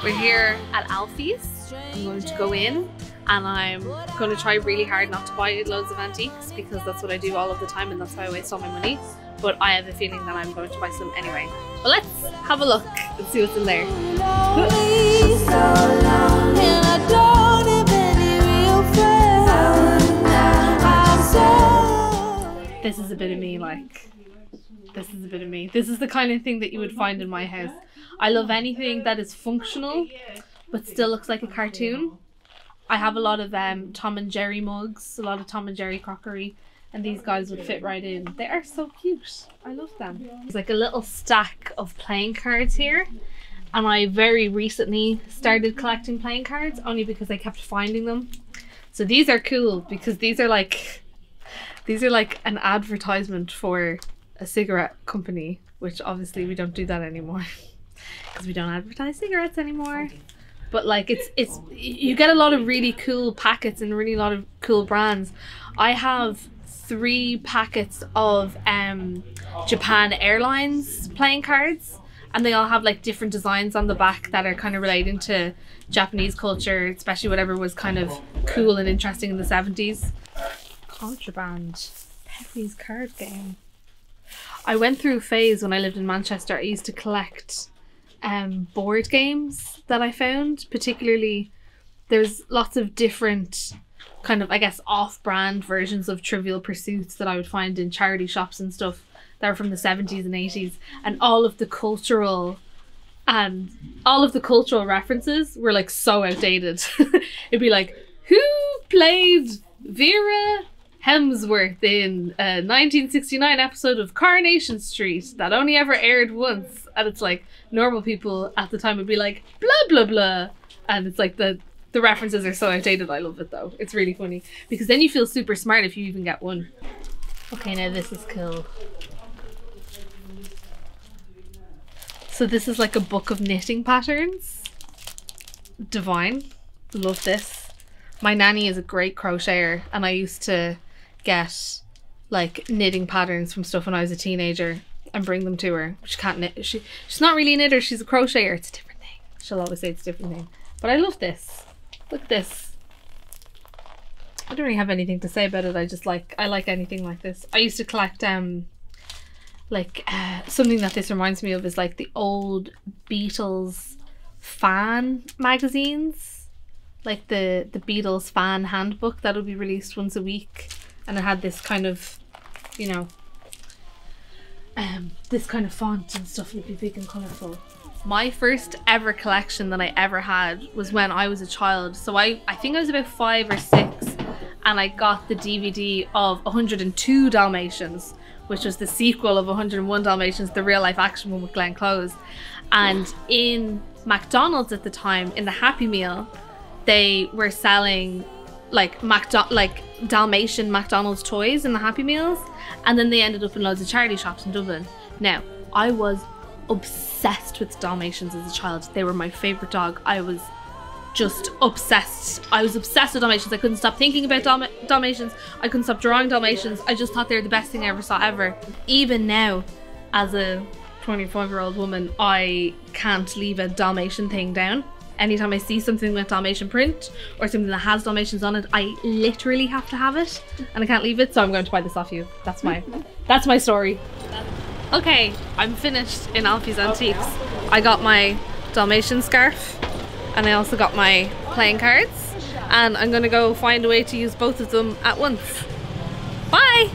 We're here at Alfie's. I'm going to go in and I'm going to try really hard not to buy loads of antiques because that's what I do all of the time and that's how I waste all my money. But I have a feeling that I'm going to buy some anyway. But let's have a look and see what's in there. This is a bit of me, like. This is a bit of me. This is the kind of thing that you would find in my house. I love anything that is functional but still looks like a cartoon. I have a lot of Tom and Jerry mugs, a lot of Tom and Jerry crockery, and these guys would fit right in. They are so cute. I love them. There's like a little stack of playing cards here, and I very recently started collecting playing cards only because I kept finding them. So these are cool because these are like an advertisement for a cigarette company, which obviously we don't do that anymore because we don't advertise cigarettes anymore. But like it's you get a lot of really cool packets and really a lot of cool brands. I have 3 packets of Japan Airlines playing cards, and they all have like different designs on the back that are kind of relating to Japanese culture, especially whatever was kind of cool and interesting in the 70s. Contraband. Pepe's card game. I went through a phase when I lived in Manchester. I used to collect board games that I found. Particularly, there's lots of different kind of, I guess, off-brand versions of Trivial Pursuits that I would find in charity shops and stuff that were from the 70s and 80s. And all of the cultural references were like so outdated. It'd be like, who played Vera Hemsworth in a 1969 episode of Coronation Street that only ever aired once? And it's like normal people at the time would be like blah blah blah, and it's like the references are so outdated. I love it though. It's really funny because then you feel super smart if you even get one. Okay, now this is cool. So this is like a book of knitting patterns. Divine. Love this. My nanny is a great crocheter and I used to get like knitting patterns from stuff when I was a teenager and bring them to her. She can't knit. She's not really a knitter, she's a crocheter. It's a different thing. She'll always say it's a different thing. But I love this. Look at this. I don't really have anything to say about it. I like anything like this. I used to collect something that this reminds me of is like the old Beatles fan magazines. Like the Beatles fan handbook that would be released once a week, and it had this kind of, you know, this kind of font and stuff would be big and colourful. My first ever collection that I ever had was when I was a child. So I think I was about 5 or 6, and I got the DVD of 102 Dalmatians, which was the sequel of 101 Dalmatians, the real life action one with Glenn Close. And in McDonald's at the time, in the Happy Meal, they were selling like Dalmatian McDonald's toys in the Happy Meals, and then they ended up in loads of charity shops in Dublin. Now, I was obsessed with Dalmatians as a child. They were my favourite dog. I was just obsessed. I was obsessed with Dalmatians. I couldn't stop thinking about Dalmatians. I couldn't stop drawing Dalmatians. I just thought they were the best thing I ever saw ever. Even now, as a 25-year-old woman, I can't leave a Dalmatian thing down. Anytime I see something with Dalmatian print or something that has Dalmatians on it, I literally have to have it and I can't leave it, so I'm going to buy this off you. That's my story. Okay, I'm finished in Alfie's Antiques. I got my Dalmatian scarf and I also got my playing cards, and I'm gonna go find a way to use both of them at once. Bye!